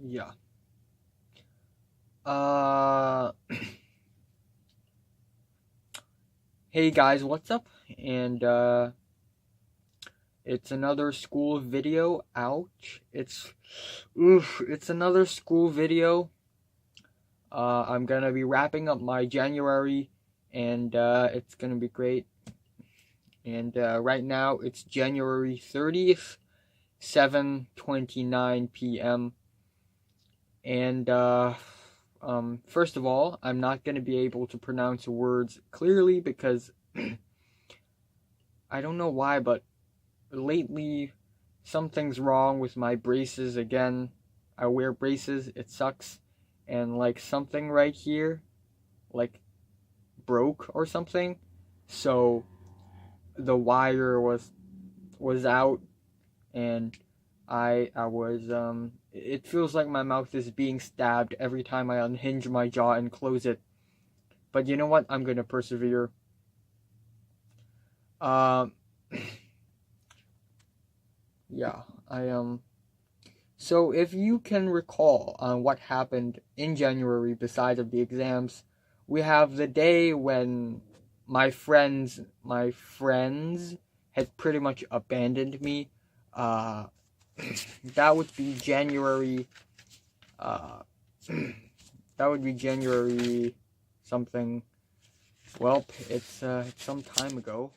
Yeah. Uh, hey guys, what's up? And it's another school video. Ouch! It's another school video. I'm gonna be wrapping up my January, and it's gonna be great. And right now it's January 30th, 7:29 p.m. And first of all, I'm not gonna be able to pronounce words clearly because I don't know why, but lately something's wrong with my braces again. I wear braces, it sucks. And like something right here, like broke or something. So the wire was out and I was it feels like my mouth is being stabbed every time I unhinge my jaw and close it. But you know what? I'm gonna persevere. Um yeah, So if you can recall on what happened in January besides of the exams, we have the day when my friends had pretty much abandoned me. Uh, that would be January. Uh, that would be January something. Well, it's some time ago.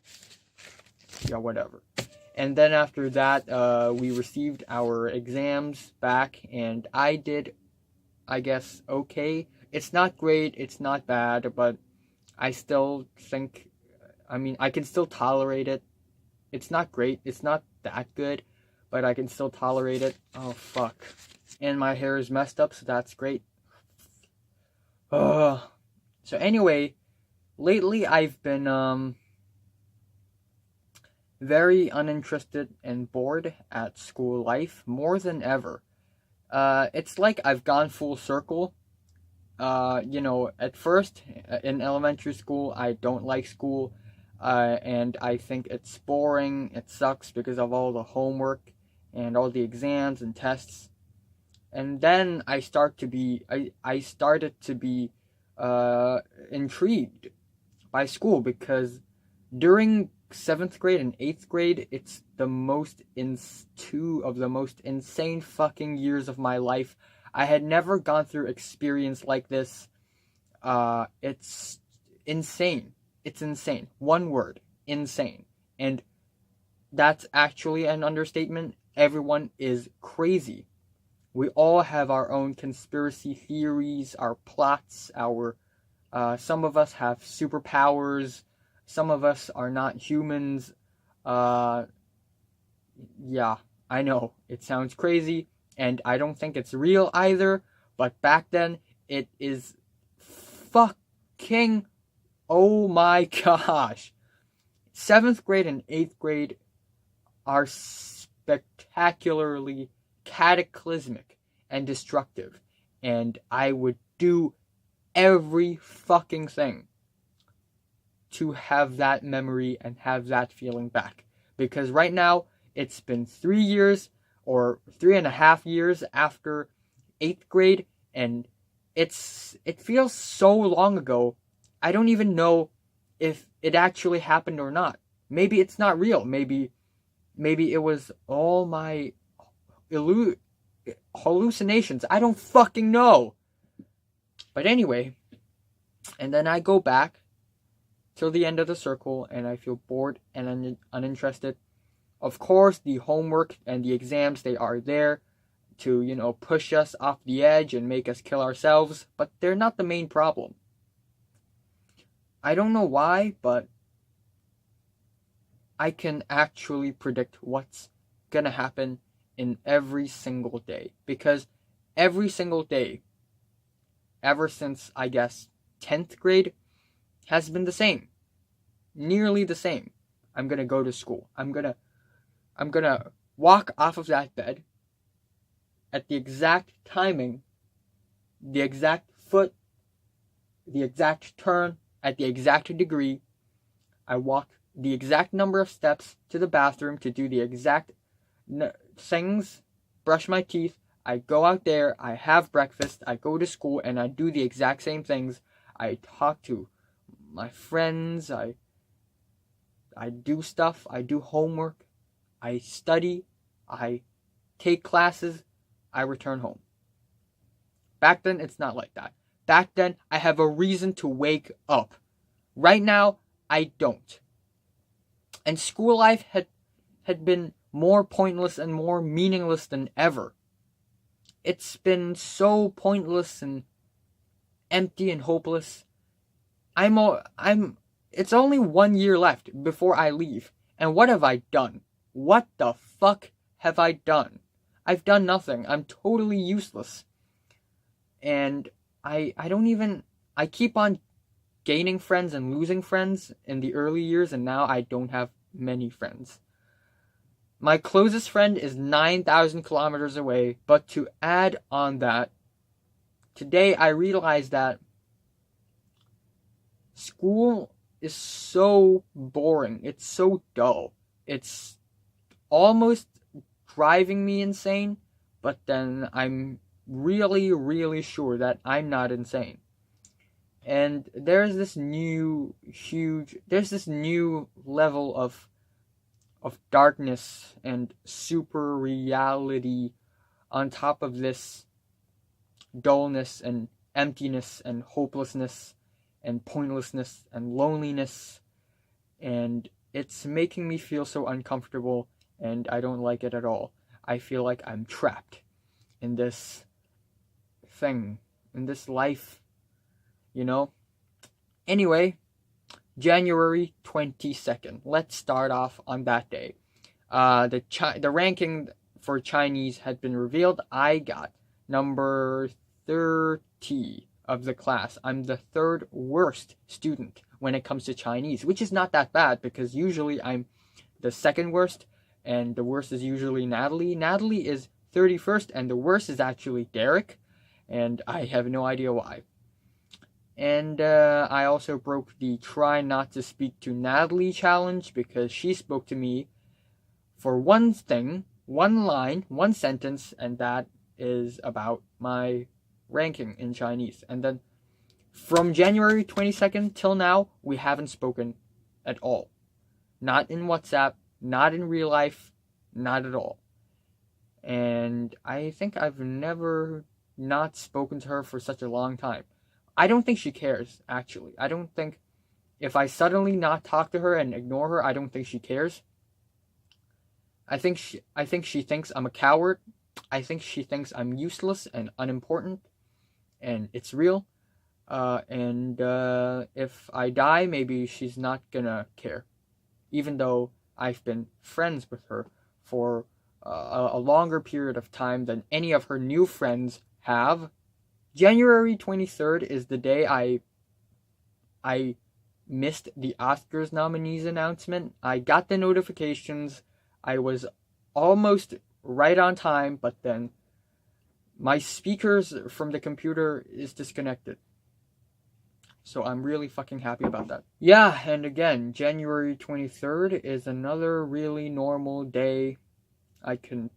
Yeah, whatever. And then after that, we received our exams back, and I did, I guess, okay. It's not great, it's not bad, but I still think, I mean, I can still tolerate it. It's not great, it's not that good, but I can still tolerate it. Oh, fuck. And my hair is messed up, so that's great. Ugh. So anyway, lately I've been, very uninterested and bored at school life more than ever. It's like I've gone full circle. At first in elementary school, I don't like school, and I think it's boring. It sucks because of all the homework and all the exams and tests. And then I started to be intrigued by school because during seventh grade and eighth grade, it's two of the most insane fucking years of my life. I had never gone through experience like this. It's insane. It's insane. One word, insane. And that's actually an understatement. Everyone is crazy. We all have our own conspiracy theories, our plots, our some of us have superpowers. Some of us are not humans. Uh, yeah, I know it sounds crazy, and I don't think it's real either. But back then, it is fucking. Oh my gosh! Seventh grade and eighth grade are spectacularly cataclysmic and destructive, and I would do every fucking thing to have that memory and have that feeling back. Because right now, it's been 3 years or 3.5 years after eighth grade, and it feels so long ago. I don't even know if it actually happened or not. Maybe it's not real. Maybe it was all my hallucinations. I don't fucking know. But anyway, and then I go back till the end of the circle and I feel bored and uninterested. Of course, the homework and the exams, they are there to, push us off the edge and make us kill ourselves, but they're not the main problem. I don't know why, but I can actually predict what's gonna happen in every single day. Because every single day, ever since, I guess, 10th grade, has been the same. Nearly the same. I'm gonna go to school. I'm gonna walk off of that bed at the exact timing, the exact foot, the exact turn, at the exact degree. I walk the exact number of steps to the bathroom to do the exact things, brush my teeth. I go out there, I have breakfast, I go to school, and I do the exact same things. I talk to my friends, I do stuff, I do homework, I study, I take classes, I return home. Back then, it's not like that. Back then, I have a reason to wake up. Right now, I don't. And school life had been more pointless and more meaningless than ever. It's been so pointless and empty and hopeless. It's only 1 year left before I leave. And what have I done? What the fuck have I done? I've done nothing. I'm totally useless. And I keep on gaining friends and losing friends in the early years, and now I don't have many friends. My closest friend is 9,000 kilometers away, but to add on that, today I realized that school is so boring. It's so dull. It's almost driving me insane, but then I'm really, really sure that I'm not insane. And there's this new level of darkness and super reality on top of this dullness and emptiness and hopelessness and pointlessness and loneliness, and it's making me feel so uncomfortable, and I don't like it at all. I feel like I'm trapped in this thing, in this life, you know? Anyway, January 22nd. Let's start off on that day. The ranking for Chinese had been revealed. I got number 30 of the class. I'm the third worst student when it comes to Chinese, which is not that bad because usually I'm the second worst, and the worst is usually Natalie. Natalie is 31st, and the worst is actually Derek, and I have no idea why. And I also broke the try not to speak to Natalie challenge because she spoke to me for one thing, one line, one sentence, and that is about my ranking in Chinese. And then from January 22nd till now, we haven't spoken at all. Not in WhatsApp, not in real life, not at all. And I think I've never not spoken to her for such a long time. I don't think she cares, actually. I don't think if I suddenly not talk to her and ignore her, I don't think she cares. I think she thinks I'm a coward. I think she thinks I'm useless and unimportant, and it's real. And if I die, maybe she's not gonna care, even though I've been friends with her for a longer period of time than any of her new friends have. January 23rd is the day I missed the Oscars nominees announcement. I got the notifications. I was almost right on time, but then my speakers from the computer is disconnected. So I'm really fucking happy about that. Yeah, and again, January 23rd is another really normal day. I can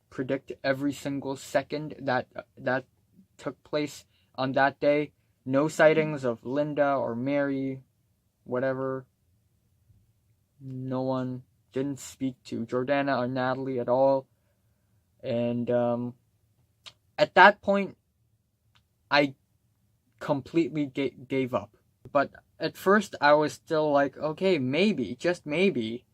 predict every single second that took place on that day. No sightings of Linda or Mary, whatever. No one. Didn't speak to Jordana or Natalie at all. And at that point, I completely gave up. But at first, I was still like, okay, maybe, just maybe,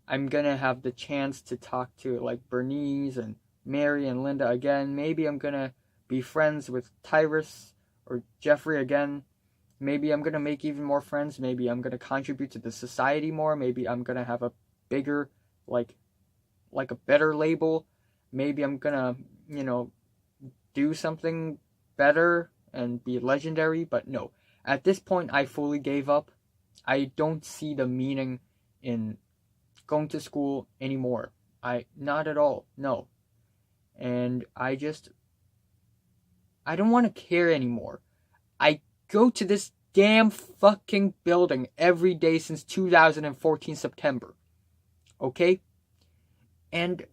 I'm gonna have the chance to talk to like Bernice and Mary and Linda again. Maybe I'm gonna be friends with Tyrus or Jeffrey again. Maybe I'm gonna make even more friends. Maybe I'm gonna contribute to the society more. Maybe I'm gonna have a bigger, like a better label. Maybe I'm gonna, do something better and be legendary. But no, at this point, I fully gave up. I don't see the meaning in going to school anymore. Not at all. No. And I don't want to care anymore. I go to this damn fucking building every day since 2014 September. Okay? And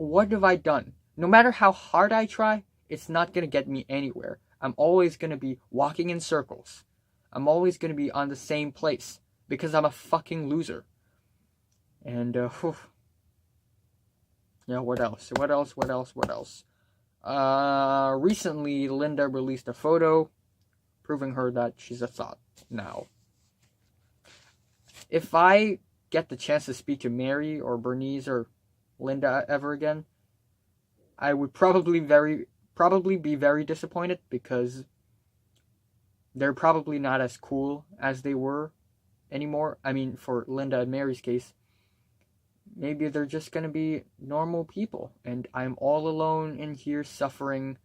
what have I done? No matter how hard I try, it's not gonna get me anywhere. I'm always gonna be walking in circles. I'm always gonna be on the same place because I'm a fucking loser. And yeah, what else? Recently Linda released a photo proving her that she's a thought now. If I get the chance to speak to Mary or Bernice or Linda ever again, I would probably be very disappointed because they're probably not as cool as they were anymore. I mean, for Linda and Mary's case, maybe they're just gonna be normal people, and I'm all alone in here suffering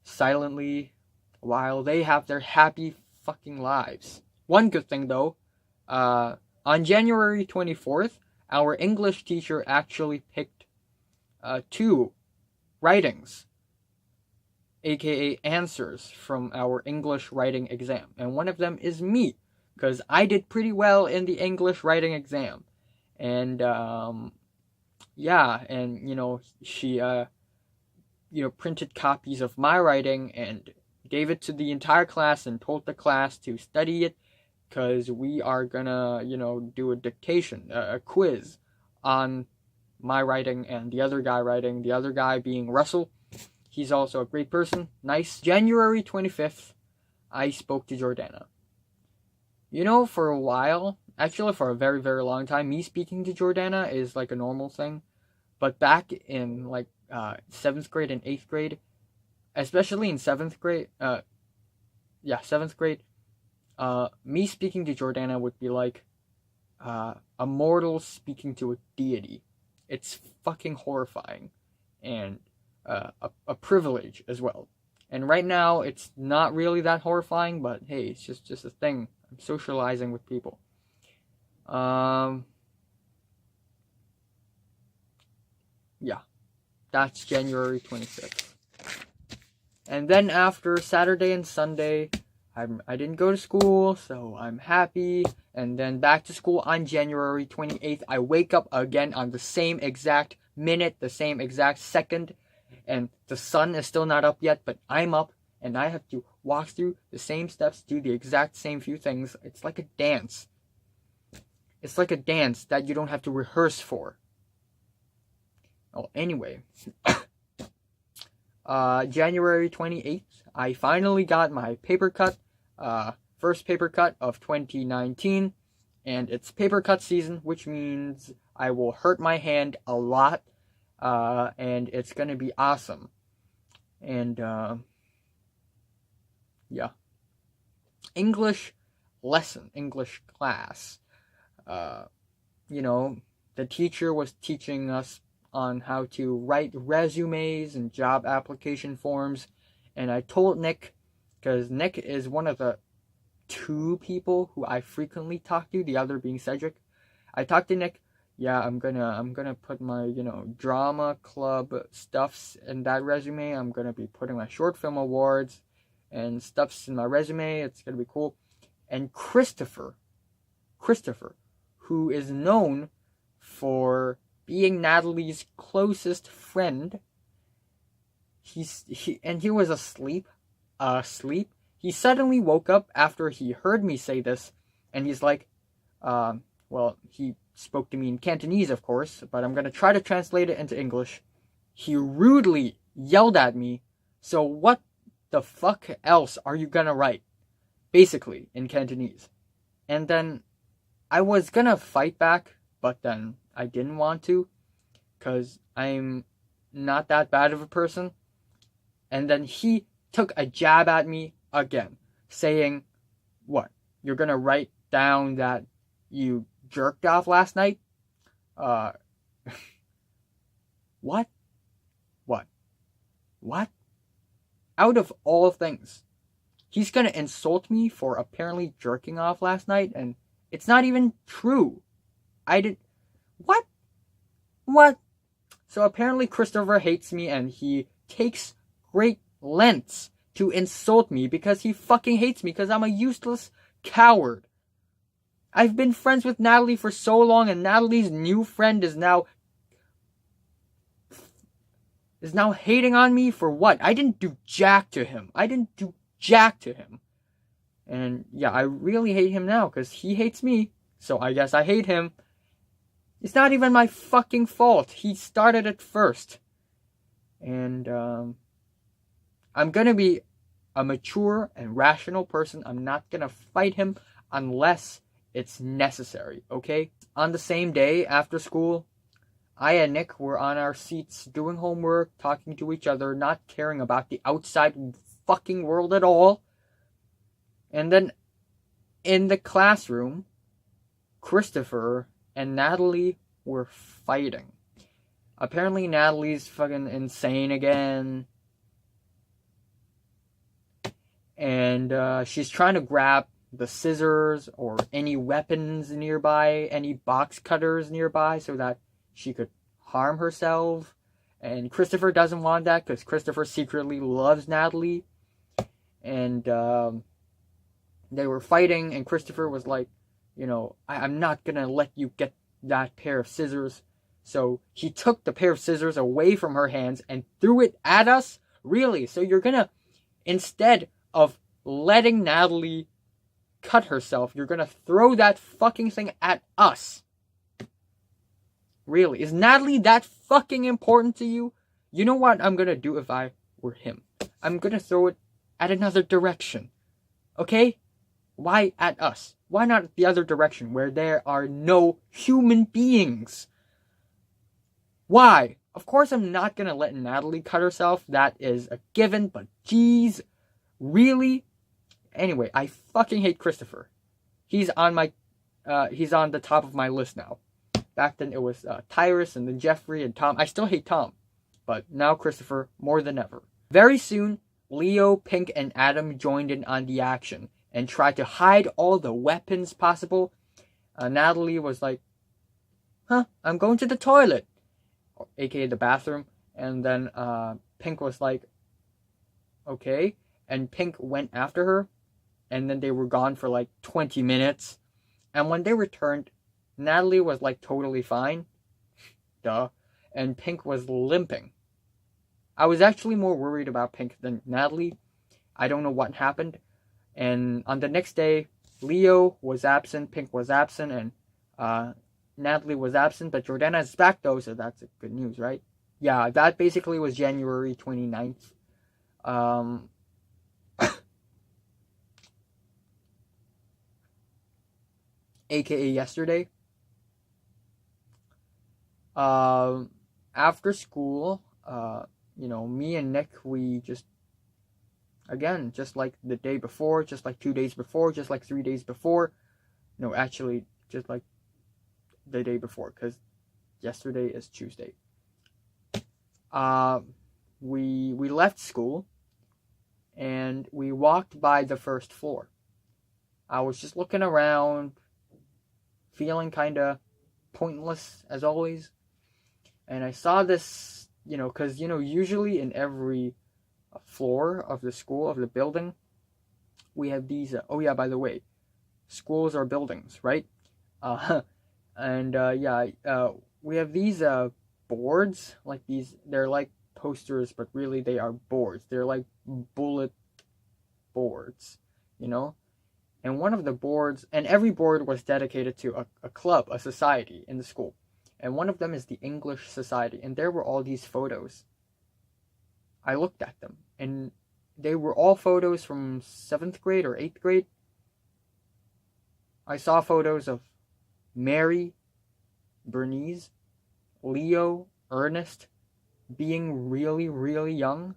silently while they have their happy fucking lives. One good thing though, on January 24th, our English teacher actually picked 2 writings, aka answers, from our English writing exam. And one of them is me, because I did pretty well in the English writing exam. And, yeah, and, she, printed copies of my writing and gave it to the entire class and told the class to study it, because we are gonna, do a dictation, a quiz on my writing and the other guy writing, the other guy being Russell. He's also a great person, nice. January 25th, I spoke to Jordana. For a while, actually for a very, very long time, me speaking to Jordana is like a normal thing. But back in 7th grade and 8th grade, especially in 7th grade, 7th grade, me speaking to Jordana would be like a mortal speaking to a deity. It's fucking horrifying, and a privilege as well. And right now, it's not really that horrifying, but hey, it's just a thing. I'm socializing with people. Yeah, that's January 26th. And then after Saturday and Sunday, I didn't go to school, so I'm happy. And then back to school on January 28th. I wake up again on the same exact minute, the same exact second. And the sun is still not up yet, but I'm up. And I have to walk through the same steps, do the exact same few things. It's like a dance. It's like a dance that you don't have to rehearse for. Oh, anyway. January 28th, I finally got my paper cut. First paper cut of 2019. And it's paper cut season, which means I will hurt my hand a lot. And it's gonna be awesome. And, yeah. English lesson, English class. The teacher was teaching us on how to write resumes and job application forms. And I told Nick, because Nick is one of the 2 people who I frequently talk to, the other being Cedric. I talked to Nick. Yeah, I'm gonna put my, drama club stuffs in that resume. I'm gonna be putting my short film awards and stuffs in my resume. It's gonna be cool. And Christopher, who is known for being Natalie's closest friend, he was asleep. He suddenly woke up after he heard me say this, and he's like, he spoke to me in Cantonese, of course, but I'm gonna try to translate it into English. He rudely yelled at me, "So what the fuck else are you gonna write?" Basically, in Cantonese. And then I was gonna fight back, but then I didn't want to, because I'm not that bad of a person. And then he took a jab at me again, saying, "What? You're gonna write down that you jerked off last night?" What? Out of all things, he's gonna insult me for apparently jerking off last night, and it's not even true. What? So apparently Christopher hates me, and he takes great lengths to insult me because he fucking hates me because I'm a useless coward. I've been friends with Natalie for so long, and Natalie's new friend is now is now hating on me for what? I didn't do jack to him. And yeah, I really hate him now because he hates me. So I guess I hate him. It's not even my fucking fault. He started it first. And I'm gonna be a mature and rational person. I'm not gonna fight him unless it's necessary, okay? On the same day after school, I and Nick were on our seats doing homework, talking to each other, not caring about the outside fucking world at all. And then in the classroom, Christopher and Natalie were fighting. Apparently Natalie's fucking insane again. And she's trying to grab the scissors or any weapons nearby, any box cutters nearby, so that she could harm herself. And Christopher doesn't want that because Christopher secretly loves Natalie. And they were fighting, and Christopher was like, I'm not gonna let you get that pair of scissors. So he took the pair of scissors away from her hands and threw it at us? Really? So you're gonna, instead of letting Natalie cut herself, you're gonna throw that fucking thing at us? Really? Is Natalie that fucking important to you? You know what I'm gonna do if I were him? I'm gonna throw it at another direction. Okay? Why at us? Why not the other direction where there are no human beings? Why? Of course I'm not gonna let Natalie cut herself. That is a given, but geez, really? Anyway, I fucking hate Christopher. He's on the top of my list now. Back then it was Tyrus and then Jeffrey and Tom. I still hate Tom, but now Christopher more than ever. Very soon, Leo, Pink, and Adam joined in on the action and tried to hide all the weapons possible. Natalie was like, I'm going to the toilet, aka the bathroom. And then Pink was like, okay. And Pink went after her. And then they were gone for like 20 minutes. And when they returned, Natalie was like totally fine. Duh. And Pink was limping. I was actually more worried about Pink than Natalie. I don't know what happened. And on the next day, Leo was absent, Pink was absent, and Natalie was absent, but Jordana is back though, so that's good news, right? Yeah, that basically was January 29th. AKA yesterday. After school, me and Nick, we just, again, just like the day before, just like 2 days before, just like 3 days before. No, actually, just like the day before, because yesterday is Tuesday. We left school, and we walked by the first floor. I was just looking around, feeling kind of pointless, as always. And I saw this, because, usually in every floor of the school, of the building, we have these, by the way, schools are buildings, right? We have these boards, like these, they're like posters, but really they are boards. They're like bullet boards, And one of the boards, and every board was dedicated to a club, a society in the school. And one of them is the English Society, and there were all these photos. I looked at them, and they were all photos from 7th grade or 8th grade. I saw photos of Mary, Bernice, Leo, Ernest, being really, really young.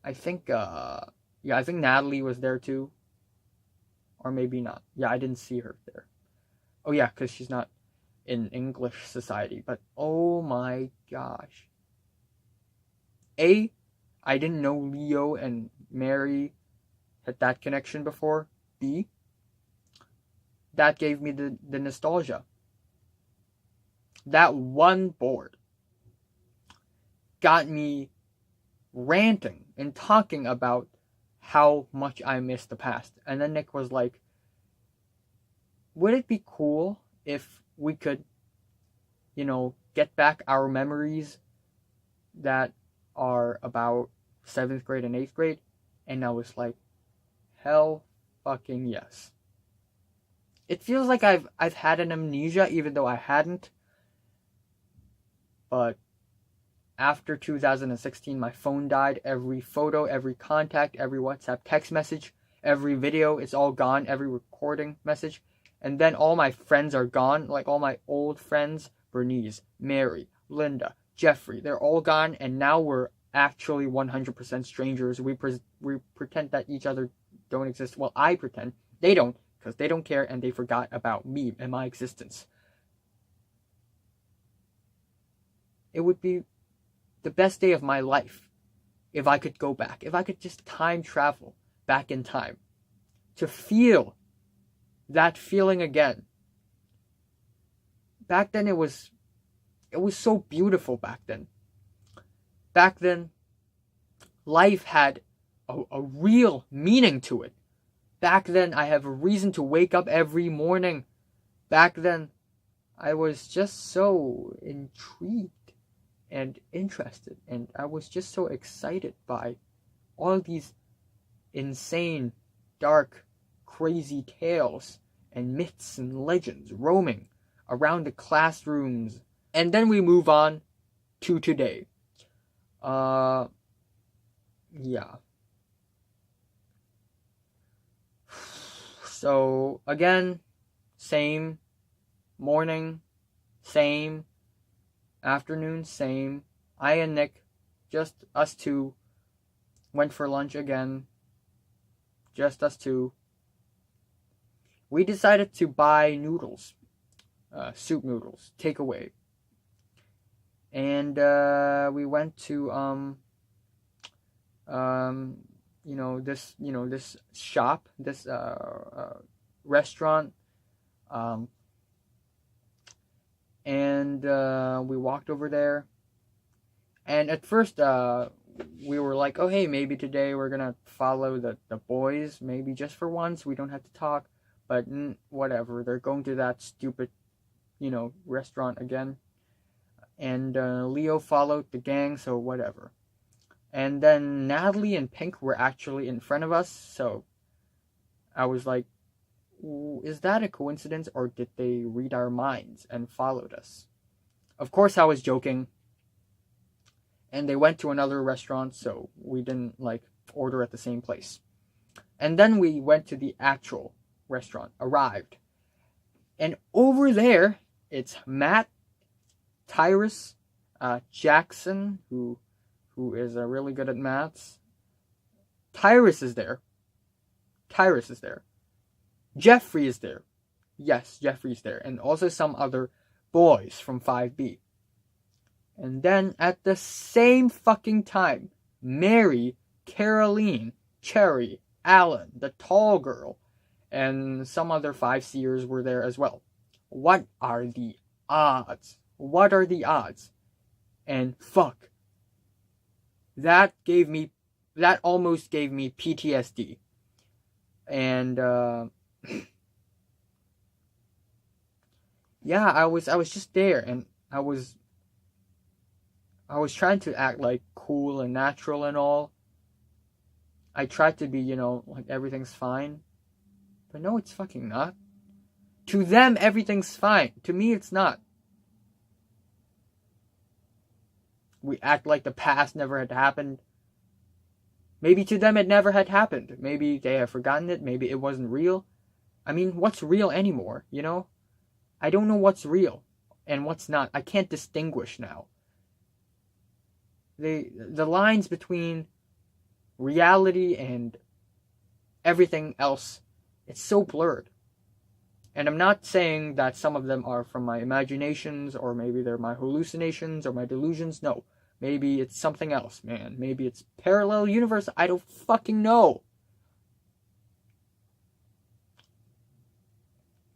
I think Natalie was there too. Or maybe not. Yeah, I didn't see her there. Oh yeah, because she's not in English Society. But oh my gosh. I didn't know Leo and Mary had that connection before. B, that gave me the nostalgia. That one board got me ranting and talking about how much I miss the past. And then Nick was like, would it be cool if we could, get back our memories that are about 7th grade and 8th grade, and I was like, hell fucking yes. It feels like I've had an amnesia even though I hadn't. But after 2016, my phone died. Every photo, every contact, every WhatsApp text message, every video, it's all gone. Every recording message. And then all my friends are gone. Like all my old friends, Bernice, Mary, Linda, Jeffrey, they're all gone. And now we're actually 100% strangers. We pretend that each other don't exist. Well, I pretend. They don't, because they don't care and they forgot about me and my existence. It would be the best day of my life if I could go back. If I could just time travel back in time to feel that feeling again. Back then it was so beautiful back then. Back then life had a real meaning to it. Back then I have a reason to wake up every morning. Back then I was just so intrigued and interested, and I was just so excited by all these insane, dark, crazy tales and myths and legends roaming around the classrooms. And then we move on to today. Yeah. So again, same morning, same afternoon, same. I and Nick, just us two, went for lunch again. Just us two. We decided to buy noodles, soup noodles, takeaway. And we went to this shop, this restaurant, and we walked over there. And at first, we were like, oh hey, maybe today we're gonna follow the boys, maybe just for once, we don't have to talk. But whatever, they're going to that stupid, restaurant again. And Leo followed the gang, so whatever. And then Natalie and Pink were actually in front of us, so I was like, is that a coincidence, or did they read our minds and followed us? Of course I was joking. And they went to another restaurant, so we didn't order at the same place. And then we went to the actual restaurant, arrived. And over there, it's Matt, Tyrus, Jackson, who is really good at maths. Tyrus is there. Jeffrey is there. Yes, Jeffrey's there. And also some other boys from 5B. And then at the same fucking time, Mary, Caroline, Cherry, Alan, the tall girl, and some other 5C'ers were there as well. What are the odds? And fuck. That almost gave me PTSD. And yeah, I was just there, and I was trying to act cool and natural and all. I tried to be, everything's fine. But no, it's fucking not. To them, everything's fine. To me, it's not. We act like the past never had happened. Maybe to them it never had happened. Maybe they have forgotten it. Maybe it wasn't real. I mean, what's real anymore, I don't know what's real and what's not. I can't distinguish now. The lines between reality and everything else, it's so blurred. And I'm not saying that some of them are from my imaginations, or maybe they're my hallucinations or my delusions. No. Maybe it's something else, man. Maybe it's parallel universe. I don't fucking know.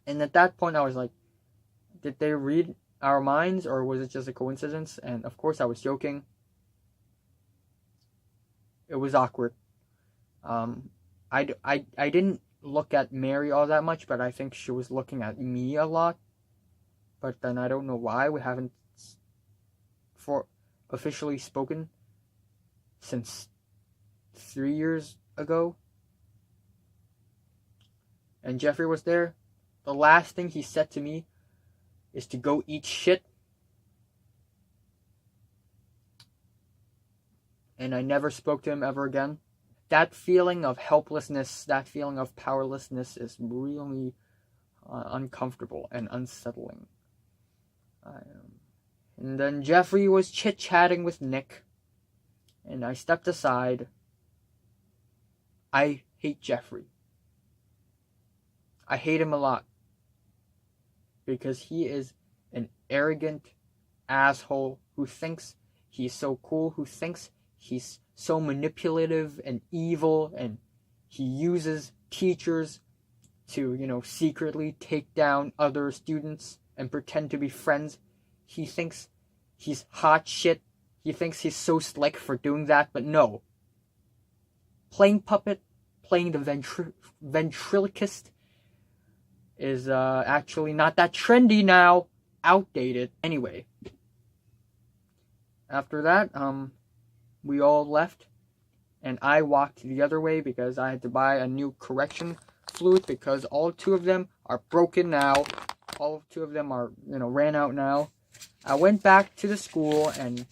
And at that point I was like, did they read our minds, or was it just a coincidence? And of course I was joking. It was awkward. I didn't look at Mary all that much, but I think she was looking at me a lot. But then I don't know why. We haven't officially spoken since 3 years ago. And Jeffrey was there. The last thing he said to me is to go eat shit. And I never spoke to him ever again. That feeling of helplessness, that feeling of powerlessness is really uncomfortable and unsettling. And then Jeffrey was chit-chatting with Nick, and I stepped aside. I hate Jeffrey. I hate him a lot, because he is an arrogant asshole who thinks he's so cool, who thinks he's so manipulative and evil, and he uses teachers to, secretly take down other students and pretend to be friends. He thinks he's hot shit. He thinks he's so slick for doing that, but no. Playing puppet, playing the ventriloquist is actually not that trendy now. Outdated. Anyway. After that, we all left, and I walked the other way because I had to buy a new correction fluid because all two of them are broken now. All two of them are, ran out now. I went back to the school, and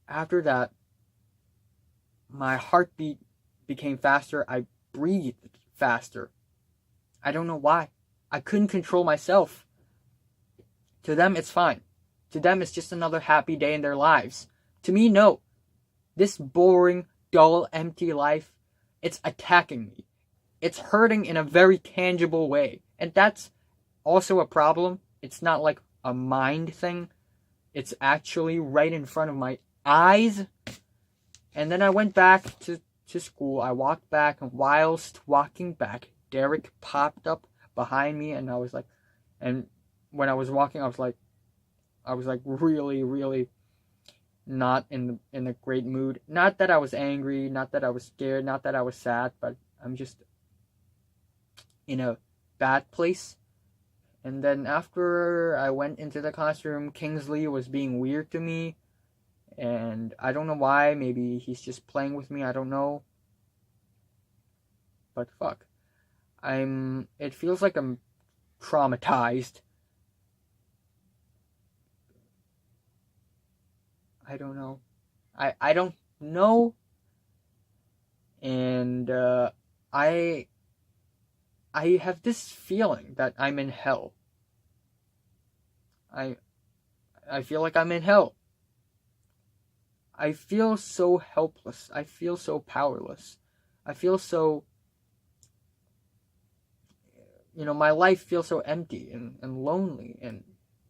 after that, my heartbeat became faster. I breathed faster. I don't know why. I couldn't control myself. To them, it's fine. To them, it's just another happy day in their lives. To me, no. This boring, dull, empty life, it's attacking me. It's hurting in a very tangible way. And that's also a problem. It's not like a mind thing. It's actually right in front of my eyes. And then I went back to school. I walked back, and whilst walking back, Derek popped up behind me, and I was like, and when I was walking, I was like really, really not in a great mood. Not that I was angry, not that I was scared, not that I was sad, but I'm just in a bad place. And then after I went into the classroom, Kingsley was being weird to me, and I don't know why. Maybe he's just playing with me, I don't know. But fuck. It feels like I'm traumatized. I don't know. I don't know. And I have this feeling that I'm in hell. I feel like I'm in hell. I feel so helpless. I feel so powerless. I feel so, my life feels so empty and lonely, and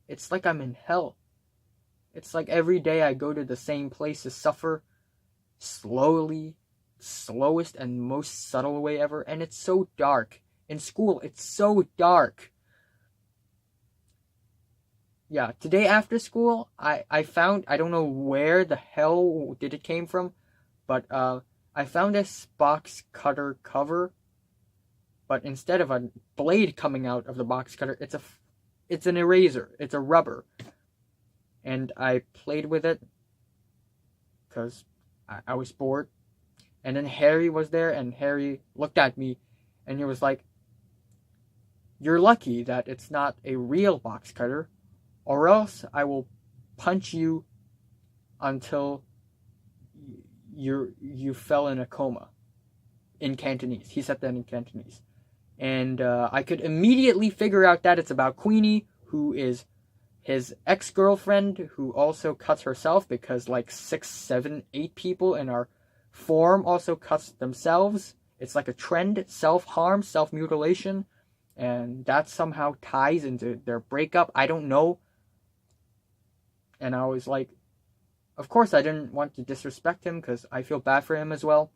it's like I'm in hell. It's like every day I go to the same place to suffer slowly, slowest and most subtle way ever, and it's so dark. In school, it's so dark. Yeah, today after school, I found, I don't know where the hell did it came from, but I found this box cutter cover, but instead of a blade coming out of the box cutter, it's an eraser. It's a rubber. And I played with it because I was bored. And then Harry was there, and Harry looked at me, and he was like, "You're lucky that it's not a real box cutter, or else I will punch you until you fell in a coma." In Cantonese. He said that in Cantonese. And I could immediately figure out that it's about Queenie, who is his ex-girlfriend, who also cuts herself because like 6, 7, 8 people in our form also cuts themselves. It's like a trend, self-harm, self-mutilation, and that somehow ties into their breakup. I don't know. And I was like, of course I didn't want to disrespect him because I feel bad for him as well.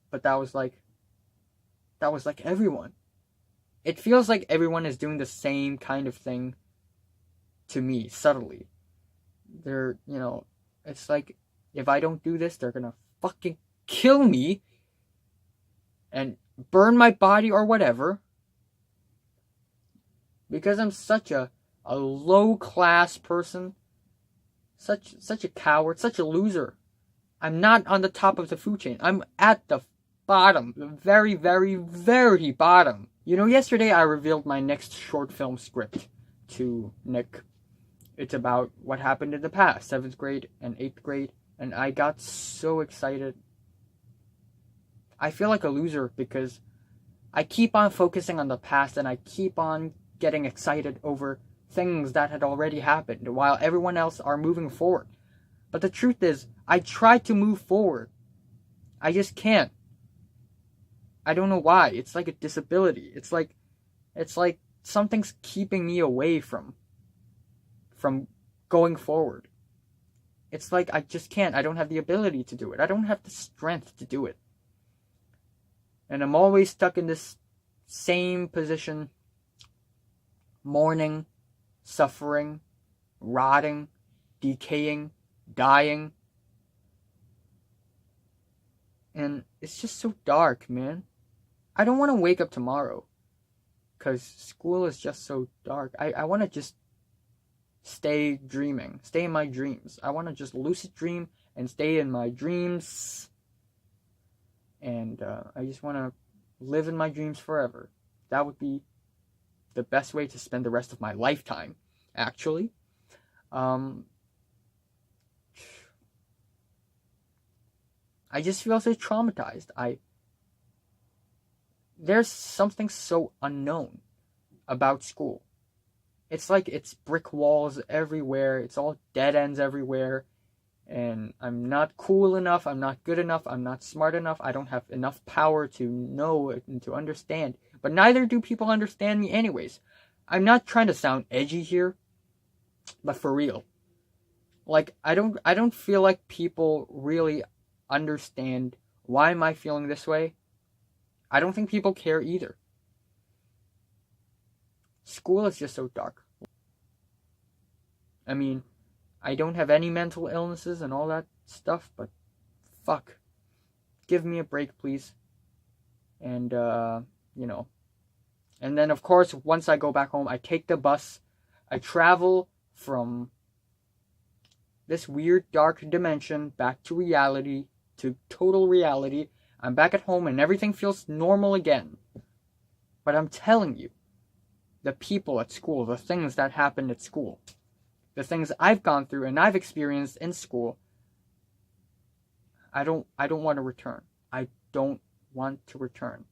But that was like everyone. It feels like everyone is doing the same kind of thing to me, subtly. They're, it's like, if I don't do this, they're gonna fucking kill me and burn my body or whatever. Because I'm such a low-class person, Such a coward, such a loser. I'm not on the top of the food chain. I'm at the bottom, the very, very, very bottom. You know, yesterday I revealed my next short film script to Nick. It's about what happened in the past, 7th grade and 8th grade, and I got so excited. I feel like a loser because I keep on focusing on the past and I keep on getting excited over things that had already happened while everyone else are moving forward. But the truth is, I try to move forward. I just can't. I don't know why. It's like a disability. It's like something's keeping me away from going forward. It's like I just can't. I don't have the ability to do it. I don't have the strength to do it. And I'm always stuck in this same position, mourning, suffering, rotting, decaying, dying. And it's just so dark, man. I don't want to wake up tomorrow because school is just so dark. I want to just stay dreaming, stay in my dreams. I want to just lucid dream and stay in my dreams. And I just want to live in my dreams forever. That would be the best way to spend the rest of my lifetime, actually. I just feel so traumatized. There's something so unknown about school. It's like it's brick walls everywhere. It's all dead ends everywhere. And I'm not cool enough. I'm not good enough. I'm not smart enough. I don't have enough power to know and to understand. But neither do people understand me anyways. I'm not trying to sound edgy here, but for real. Like, I don't feel like people really understand why am I feeling this way. I don't think people care either. School is just so dark. I mean, I don't have any mental illnesses and all that stuff, but fuck. Give me a break, please. And, you know. And then, of course, once I go back home, I take the bus. I travel from this weird dark dimension back to reality, to total reality. I'm back at home and everything feels normal again. But I'm telling you, the people at school, the things that happened at school, the things I've gone through and I've experienced in school, I don't want to return. I don't want to return.